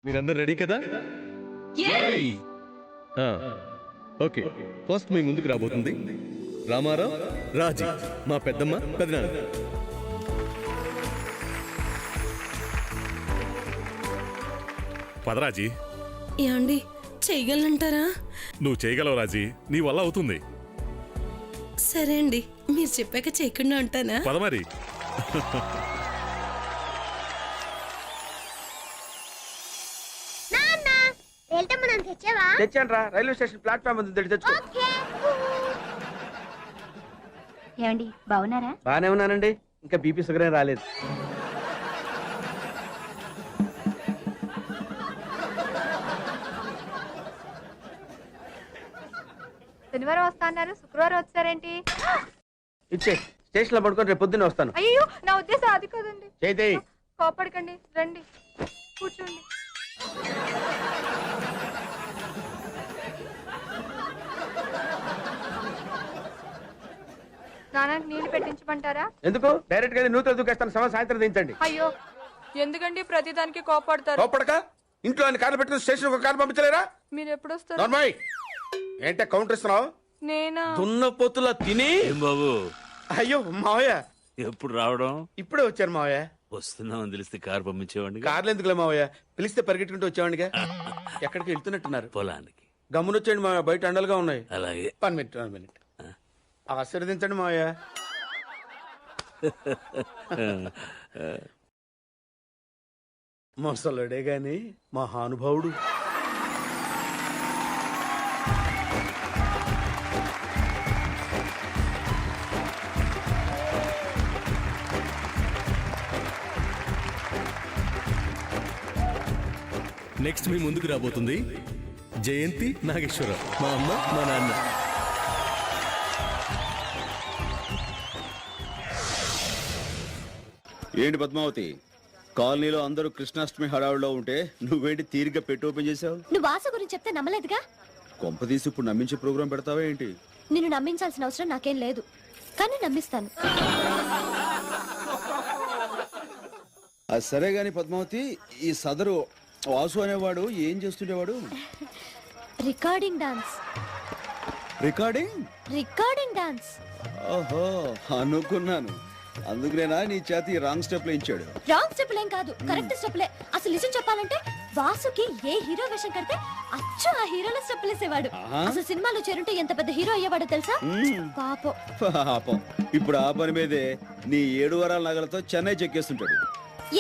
మీరందరూ రెడీ కదా? Okay, first మీ ముందుకు రాబోతుంది రామారావు, రాజీ, మా పెద్దమ్మ, పెదనాన్న. పదరాజీ. ఏమండి, చేయగలనంటారా? నువ్వు చేయగలవు రాజీ, నీ వల్ల అవుతుంది. సరే అండి, మీరు చెప్పాక చేయకుండా ఉంటానా? పదమరి. తెచ్చాను రా, రైల్వే స్టేషన్ ప్లాట్ఫామ్ తెచ్చుకో. ఏమండి బాగున్నారా? బానే ఉన్నానండి, ఇంకా బీపీ షుగర్ ఏం రాలేదు. శనివారం వస్తా అన్నారు, శుక్రవారం వచ్చారేంటి? ఇచ్చే స్టేషన్ లో పడుకొని రేపు పొద్దున్నే వస్తాను. అయ్యో, నా ఉద్దేశం అది కాదండి. చేయి కోపడకండి, రండి కూర్చోండి. స్నానానికి నీళ్లు పెట్టించమంటారా? ఎందుకు? డైరెక్ట్ గా నూతలు దూకేస్తాను, సాయంత్రం దించండి. అయ్యో, ఎందుకండి ప్రతిదానికి కోపడతారు? కోపడక ఇంట్లో ఆయన కార్లు పెట్టుకుని స్టేషన్ ఒక కారు పంపించలేరా? మీరు ఎప్పుడు వస్తారు? నార్మల్ ఏంటే కౌంటర్ ఇస్తున్నావు? నేనా? దున్న పొత్తుల తిని. ఏం బాబు, అయ్యో మావయ్య, ఎప్పుడు రావడం? ఇప్పుడే వచ్చారు మావయ్య. వస్తున్నామని తెలిస్తే కారు పంపించేవాడిని. కార్లు ఎందుకులే మావయ్య, పిలిస్తే పరిగెట్టుకుంటూ వచ్చేవాడిగా. ఎక్కడికి వెళ్తున్నట్టున్నారు? పొలానికి. గమ్మునొచ్చేయండి మావయ్య, బయట అండలుగా ఉన్నాయి. అలాగే. 1 మినిట్ ఆశీర్వదించండి మావయ్య. మొసలుడే గాని మహానుభావుడు. నెక్స్ట్ మీ ముందుకు రాబోతుంది జయంతి, నాగేశ్వరరావు, మా అమ్మ, మా నాన్న. ఏంటి పద్మావతి, కాలనీలో అందరూ కృష్ణాష్టమి హడావుడిలో ఉంటే నువ్వేంటి తీరిగ్గా పెట్టి ఓపెన్ చేసావు? నువ్వు ఆశ గురించి చెప్తే నమ్మలేదుగా. కొంపదీసి ఇప్పుడు నమ్మించే ప్రోగ్రాం పెడతావా ఏంటి? నిన్ను నమ్మించాల్సిన అవసరం నాకేం లేదు, కానీ నమ్మిస్తాను. అది సరే గాని పద్మావతి, ఈ సదరు వాసు అనేవాడు ఏం చేస్తుండేవాడు? Recording dance. Recording dance. ఓహో, అనుకున్నాను. అందుకునేనా నీ చేతి రాంగ్ స్టెప్ లో ఇచ్చాడు? రాంగ్ స్టెప్ లేం కాదు, కరెక్ట్ స్టెప్లే. అసలు నిజం చెప్పాలంటే వాసుకి ఏ హీరో వేషం కడితే అచ్చు ఆ హీరోల స్టెప్ లేసేవాడు. అసలు సినిమాలో చేరుంటే ఎంత పెద్ద హీరో అయ్యేవాడో తెలుసా? పాపం. ఇప్పుడు ఆ పని మీదే నీ 7 వారాల నగలతో చెన్నై చెక్కేస్తుంటాడు.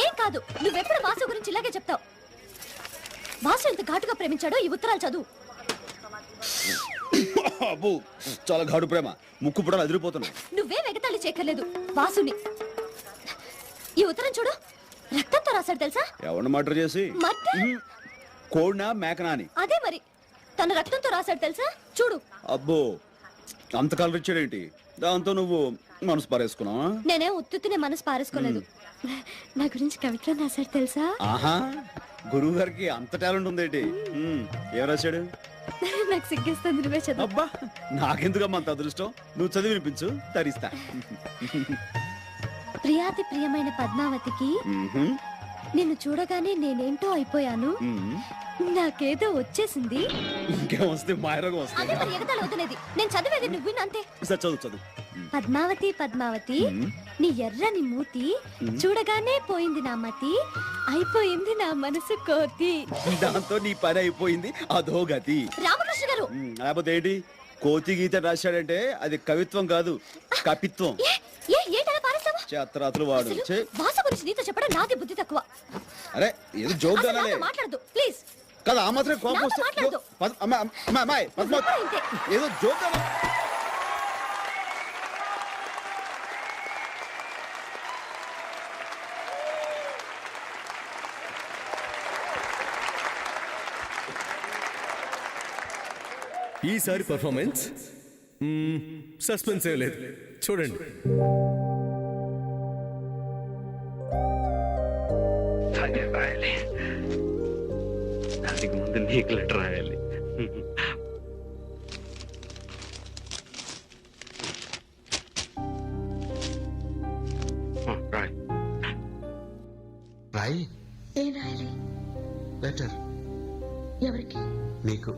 ఏం కాదు, నువ్వెప్పుడు వాసు గురించి ఇలాగే చెప్తావు. వాసు ఎంత ఘాటుగా ప్రేమించాడో ఈ ఉత్తరాలు చదువు. అబ్బో, చాలా ఘాటు ప్రేమ, ముక్కు పుడలు అదిరిపోతున్నాయి. నువ్వేం ఎగతాళి చేయక్కర్లేదు వాసుని. ఈ ఉత్తరం చూడు, రక్తంతో రాశాడు తెలుసా? ఎవరిని మర్డర్ చేసి? కోడినా మేకనా అని. అదే మరి, తన రక్తంతో రాశాడు తెలుసా? చూడు. అబ్బో, అంత కలర్ ఇచ్చాడేంటి? దాంతో నువ్వు మనసు పారేసుకున్నావా? నేనేం ఉత్తునే మనసు పారేసుకోలేదు. నా గురించి కవిత్వం రాశాడు తెలుసా? ఆహా, గురువు గారికి అంత టాలెంట్ ఉందేంటి? ఏం రాశాడు? నాకు సిగ్గేస్తుంది, నువ్వే చదువు. అబ్బా, నాకెందుకమ్మా అంత అదృష్టం? నువ్వు చదివి వినిపించు, తరిస్తా. ప్రియాతి ప్రియమైన పద్మావతికి, నిన్ను చూడగానే నేనేంటో అయిపోయాను, నాకేదో వచ్చేసింది. ఇంకేం వస్తే మాయరోగం వస్తుంది. అదే మరి ఎగతాళి అవుతున్నది. నేను చదివేది నువ్వు వినంతే. చదువు. పద్మావతి పద్మావతి, నీ ఎర్రని మూతి చూడగానే పోయింది నా మతి, అయిపోయింది నా మనసు కోతి. దాంతో నీ పని అయిపోయింది, అదో గతి. రామకృష్ణ గారు, లేకపోతే ఏంటి? కోతి గీత రాశాడంటే అది కవిత్వం కాదు, కపిత్వం. చేతరాత్రులు వాడు. భాష గురించి నీతో చెప్పడం నాది బుద్ధి తక్కువ. అరే, ఏదో జోక్ మాట్లాడదు ప్లీజ్. కదా, ఆ మాత్రం కోపం వస్తే ఏదో జోక్. ఈసారి పర్ఫార్మెన్స్ సస్పెన్స్ ఏం లేదు, చూడండి. దానికి ముందు నీకు లెటర్ రాయాలి. రాయి. ఏం రాయాలి? లెటర్. ఎవరికి? నీకు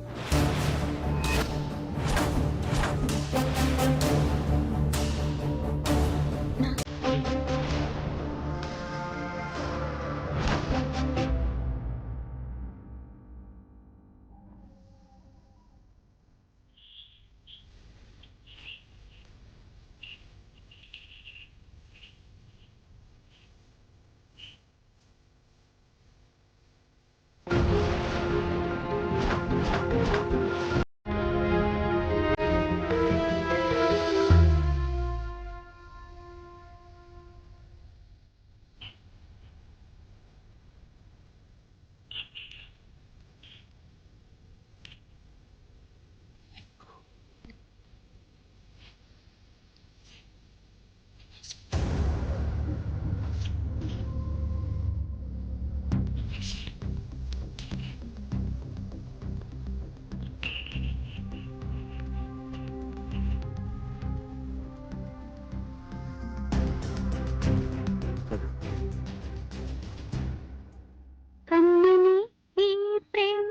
కమ్మని ఈ ప్రేమ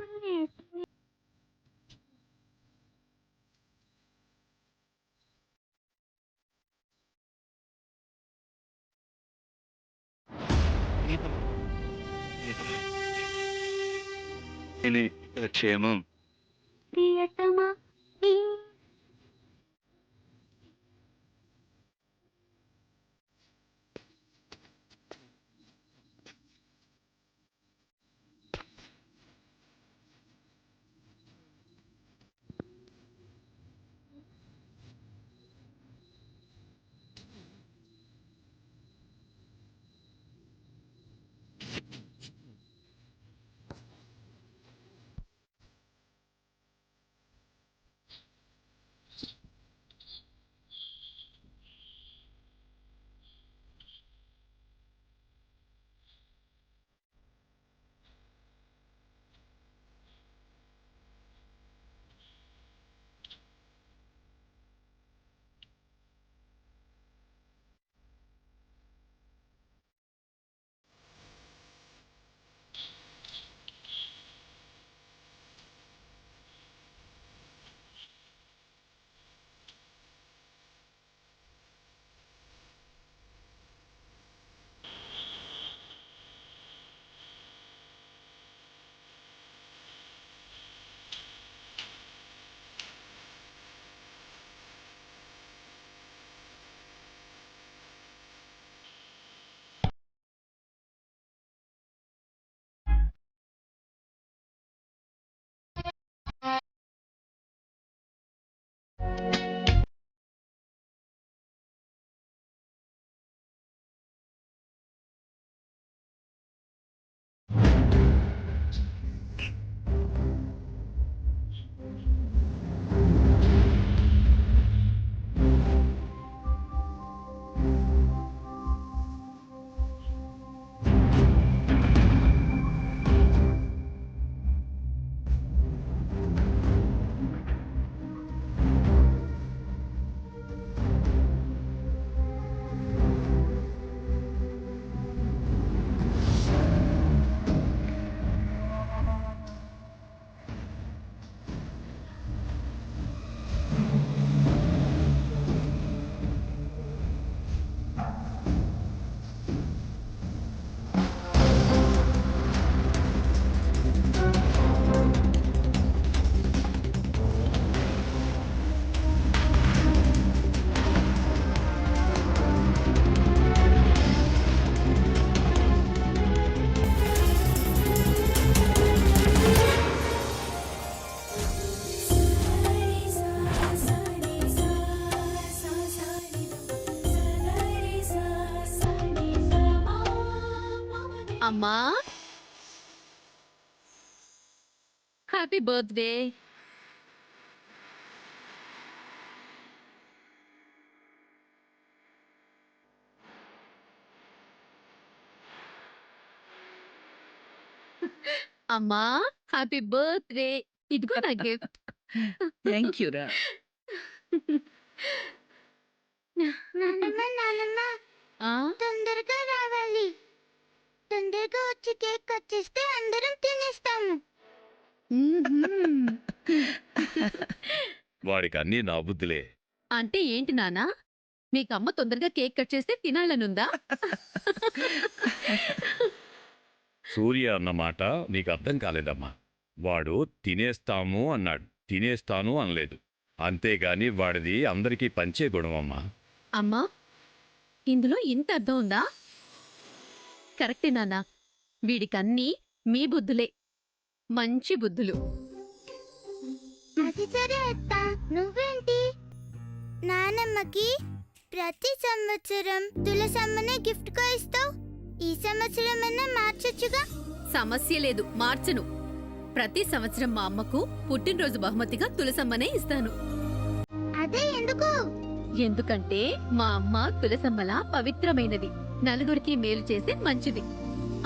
క్షేమం ప్రియతమా ఈ అమ్మా హ్యాపీ బర్త్డే. అమ్మా హ్యాపీ బర్త్డే. ఇదిగో నా గిఫ్ట్. థ్యాంక్ యూ రా. తొందరగా రావాలి. తొందరగా వచ్చి కేక్ కట్ చేస్తే అందరం తినేస్తాము. మ్మ్హ్మ్. వాడికి అన్ని నా బుద్ధులే. అంటే ఏంటి నానా? మీకు అమ్మ తొందరగా కేక్ కట్ చేస్తే తినాలనుందా? సూర్య అన్న మాట నీకు అర్థం కాలేదమ్మా. వాడు తినేస్తాము అన్నాడు, తినేస్తాను అనలేదు. అంతేగాని వాడిది అందరికీ పంచే గుణం అమ్మా. అమ్మా, ఇందులో ఇంత అర్థం ఉందా? కరెక్టే నాన్నా. వీడికన్నీ మీ బుద్ధులే, మంచి బుద్ధులు. అది సరే అత్త, నువ్వేంటి నానమ్మకి ప్రతి సంవత్సరం తులసమ్మనే గిఫ్ట్ గా ఇస్తావు? ఈ సంవత్సరం అన్నా మార్చొచ్చుగా. సమస్య లేదు, మార్చను. ప్రతి సంవత్సరం మా అమ్మకు పుట్టినరోజు బహుమతిగా తులసమ్మనే ఇస్తాను. అదే ఎందుకు? ఎందుకంటే మా అమ్మ తులసమ్మలా పవిత్రమైనది, నలుగురికి మేలు చేసే మంచిది.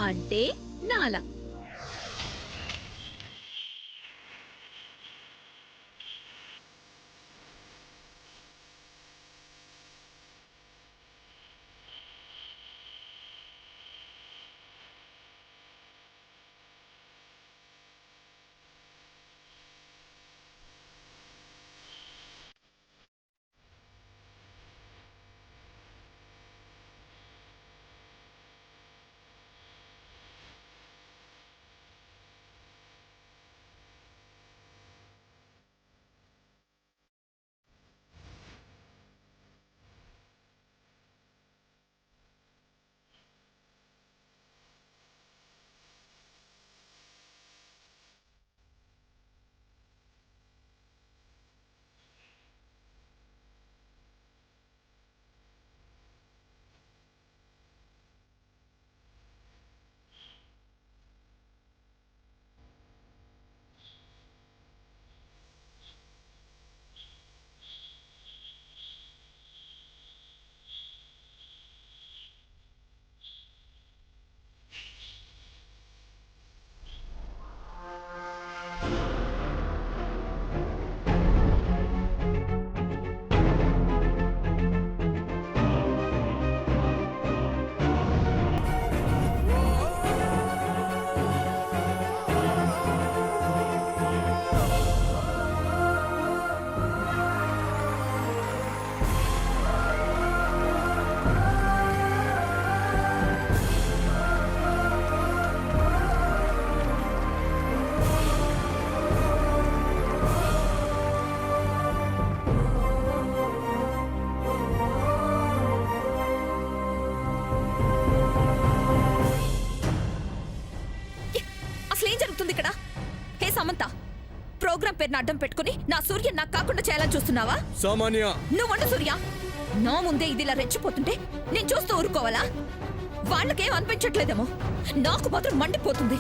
అంటే నాలా. ప్రోగ్రాం పేరుని అడ్డం పెట్టుకుని నా సూర్య నాకు కాకుండా చేయాలని చూస్తున్నావా? సామాన్య నువ్వు సూర్య, నా ముందే ఇది ఇలా రెచ్చిపోతుంటే నేను చూస్తూ ఊరుకోవాలా? వాళ్ళకేం అనిపించట్లేదేమో, నాకు మాత్రం మండిపోతుంది.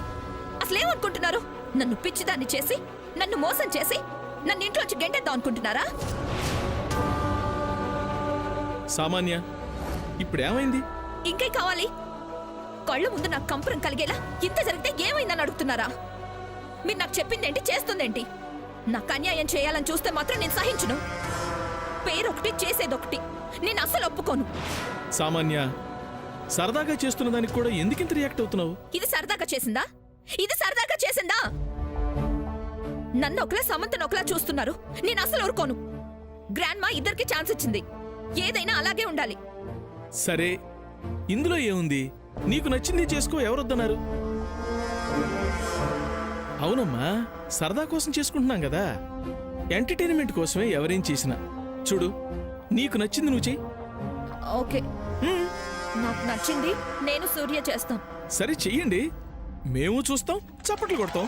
అసలేమనుకుంటున్నారు? నన్ను పిచ్చిదాన్ని చేసి, నన్ను మోసం చేసి, నన్ను ఇంట్లోంచి గెంటేద్దాం అనుకుంటున్నారా? సామాన్య, ఇప్పుడేమైంది? ఇంకే కావాలి? కళ్ళ ముందు నాకు కంపరం కలిగేలా ఇంత జరిగితే ఏమైందని అడుగుతున్నారా? మీరు నాకు చెప్పిందేంటి, చేస్తుందేంటి? నాకు అన్యాయం చేయాలని చూస్తే మాత్రం నేను సహించును. పేరొకటి చేసేదొకటి, నేను అసలు ఒప్పుకోను. సామాన్య, సరదాగా చేస్తున్న దానికి కూడా ఎందుకింత రియాక్ట్ అవుతున్నావు? ఇది సరదాగా చేసిందా? ఇది సరదాగా చేసిందా? నన్ను ఒకలా సమంతను ఒకలా చూస్తున్నారు. నేను అసలు ఊరుకోను. గ్రాండ్ మా ఇద్దరికి ఛాన్స్ ఇచ్చింది, ఏదైనా అలాగే ఉండాలి. సరే, ఇందులో ఏముంది? నీకు నచ్చింది చేసుకో, ఎవరొద్దన్నారు? అవునమ్మా, సరదా కోసం చేసుకుంటున్నాం కదా. ఎంటర్టైన్మెంట్ కోసమే ఎవరేం చేసినా. చూడు, నీకు నచ్చింది నువ్వు చెయ్యి. ఓకే, నాకు నచ్చింది నేను సూర్య చేస్తాం. సరే చెయ్యండి, మేము చూస్తాం, చప్పట్లు కొడతాం.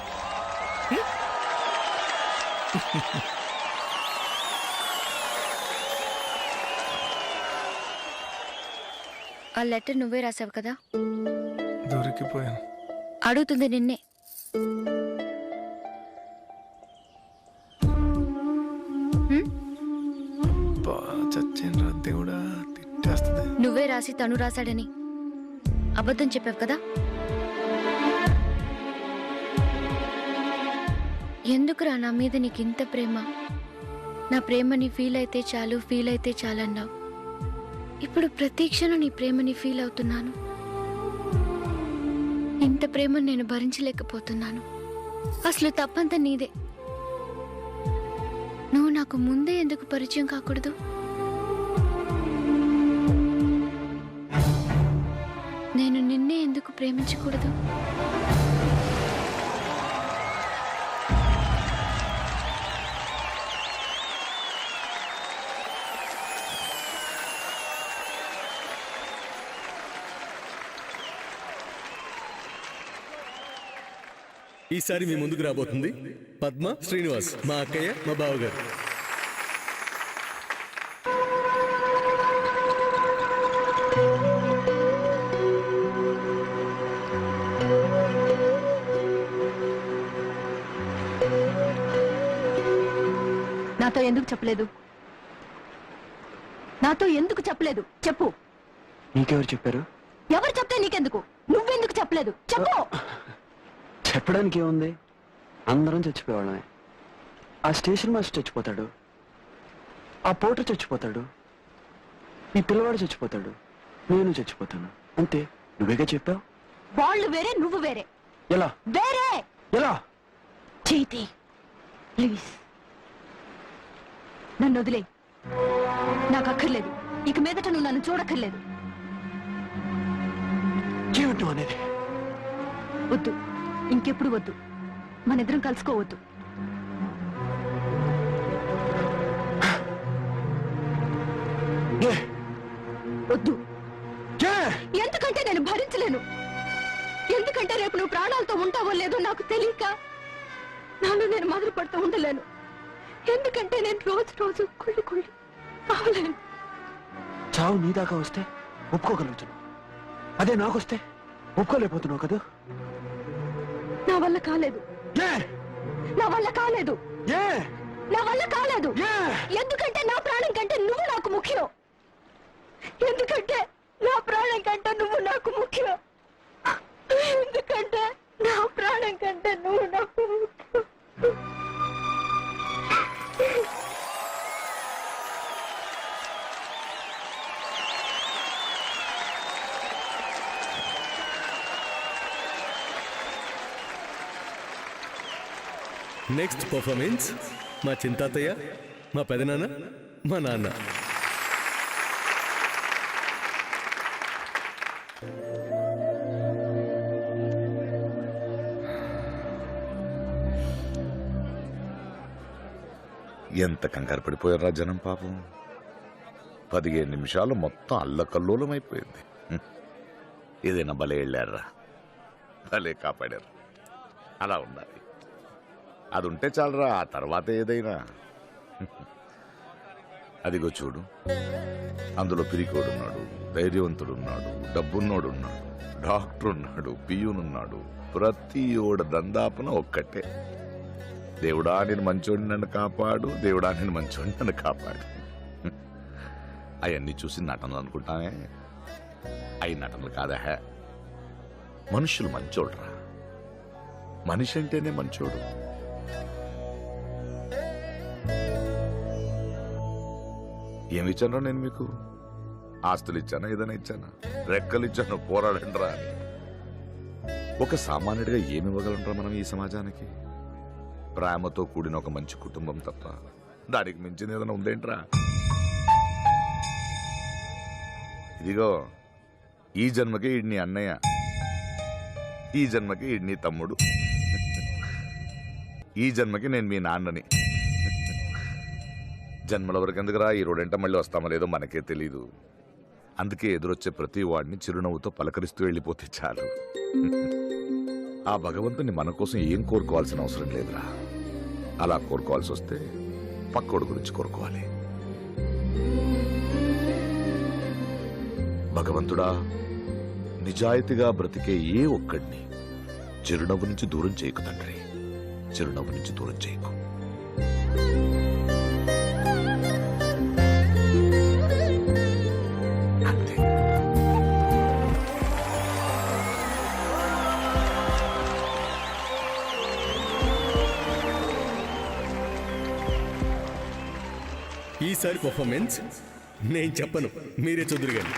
ఆ లెటర్ నువ్వే రాసావు కదా? దొరికిపోయాను. అడుగుతుంది నిన్నే. నువ్వే రాసి తను రాశాడని అబద్ధం చెప్పావు కదా? ఎందుకురా నా మీద నీకింత ప్రేమ? నా ప్రేమని ఫీల్ అయితే చాలు, ఫీల్ అయితే చాలన్నావు. ఇప్పుడు ప్రతి క్షణం నీ ప్రేమని ఫీల్ అవుతున్నాను. ఇంత ప్రేమను నేను భరించలేకపోతున్నాను. అసలు తప్పంతా నీదే. నువ్వు నాకు ముందే ఎందుకు పరిచయం కాకూడదు? నేను నిన్నే ఎందుకు ప్రేమించకూడదు? ఈసారి మీ ముందుకు రాబోతుంది పద్మ శ్రీనివాస్, మా అక్కయ్య, మా బావగారు. నాతో ఎందుకు చెప్పలేదు? నాతో ఎందుకు చెప్పలేదు? చెప్పు. నీకెవరు చెప్పారు? ఎవరు చెప్తే నీకెందుకు? నువ్వెందుకు చెప్పలేదు? చెప్పు. చెప్పడానికి ఏముంది? అందరం చచ్చిపోయేవాళ్ళమే. ఆ స్టేషన్ మాస్టర్ చచ్చిపోతాడు, ఆ పోటర్ చచ్చిపోతాడు, ఈ పిల్లవాడు చచ్చిపోతాడు, నేను చచ్చిపోతాను. అంతే. నువ్వేగా చెప్పావు. వాళ్ళు వేరే, నువ్వు వేరే. ఎలా? వేరే. ఎలా? చైతి, ప్లీజ్ నన్ను వదిలే. నాకు అక్కర్లేదు. ఇక మీదట నువ్వు నన్ను చూడక్కర్లేదు. ఏమిటో అనేది? వద్దు, ఇంకెప్పుడు వద్దు. మనిద్దరం కలుసుకోవద్దు. వద్దు. ఎందుకంటే నేను భరించలేను. ఎందుకంటే రేపు నువ్వు ప్రాణాలతో ఉంటావో లేదో నాకు తెలియక నాలో నేను మొదలు పడుతూ ఉండలేను. ఎందుకంటే నేను రోజు రోజు కుళ్ళి కుళ్ళి అవలేను. చావు నీ దాకా వస్తే ఒప్పుకోగలుగుతున్నావు, అదే నాకొస్తే ఒప్పుకోలేకపోతున్నావు కదా. నా వల్ల కాలేదు. నా వల్ల కాలేదు. నా వల్ల కాలేదు. ఎందుకంటే నా ప్రాణం కంటే నువ్వు నాకు ముఖ్యం. ఎందుకంటే నా ప్రాణం కంటే నువ్వు నాకు ముఖ్యం. ఎందుకంటే నా ప్రాణం కంటే నువ్వు నాకు ముఖ్యం. నెక్స్ట్ పర్ఫార్మెన్స్ మా చింతాతయ్య, మా పెదనాన్న, మా నాన్న. ఎంత కంగారు పడిపోయారా జనం పాపం. 15 నిమిషాలు మొత్తం అల్లకల్లోలం అయిపోయింది. ఏదైనా భలే వెళ్ళారా, భలే కాపాడారు. అలా ఉండాలి. అది ఉంటే చాలరా, ఆ తర్వాత ఏదైనా. అదిగో చూడు, అందులో పిరికోడున్నాడు, ధైర్యవంతుడున్నాడు, డబ్బున్నోడున్నాడు, డాక్టర్ ఉన్నాడు, పియూనున్నాడు. ప్రతి ఓడ దందాపున ఒక్కటే, దేవుడా నేను మంచోడిని నన్ను కాపాడు, దేవుడా నేను మంచోడిని నన్ను కాపాడు. అవన్నీ చూసి నటనలు అనుకుంటానే. అవి నటనలు కాదా. మనుషులు మంచోడురా. మనిషి అంటేనే మంచోడు. ఏమిచ్చానో నేను మీకు? ఆస్తులు ఇచ్చానా? ఏదైనా ఇచ్చానా? రెక్కలు ఇచ్చాను, పోరాడంట్రా అని. ఒక సామాన్యుడిగా ఏమి ఇవ్వగలంట్రా మనం ఈ సమాజానికి? ప్రేమతో కూడిన ఒక మంచి కుటుంబం తప్ప దానికి మించింది ఏదైనా ఉందేంట్రా? ఇదిగో, ఈ జన్మకి ఈడ్ని అన్నయ్య, ఈ జన్మకి ఈడ్ని తమ్ముడు, ఈ జన్మకి నేను మీ నాన్నని. జన్మల వరకు ఎందుకురా? ఈ రోడెంట మళ్ళీ వస్తామో లేదో మనకే తెలీదు. అందుకే ఎదురొచ్చే ప్రతి వాడిని చిరునవ్వుతో పలకరిస్తూ వెళ్ళిపోతే చాలు. ఆ భగవంతుని మన కోసం ఏం కోరుకోవాల్సిన అవసరం లేదురా. అలా కోరుకోవాల్సి వస్తే పక్కోడు గురించి కోరుకోవాలి. భగవంతుడా, నిజాయితీగా బ్రతికే ఏ ఒక్కడిని చిరునవ్వు నుంచి దూరం చేయకు తండ్రి, చిరునవ్వు నుంచి దూరం చేయకు. ఈసారి పర్ఫార్మెన్స్ నేను చెప్పను, మీరే చూదురు గాని.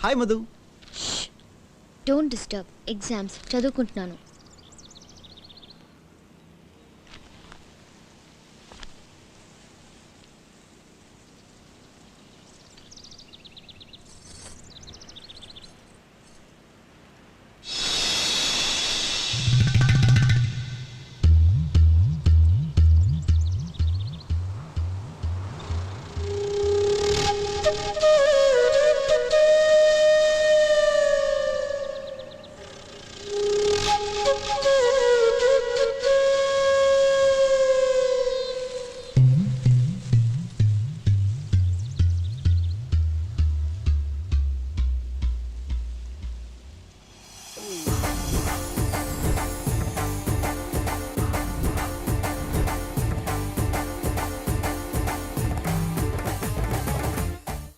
Hi Madhu. Don't disturb. Exams చదువుకుంటున్నాను.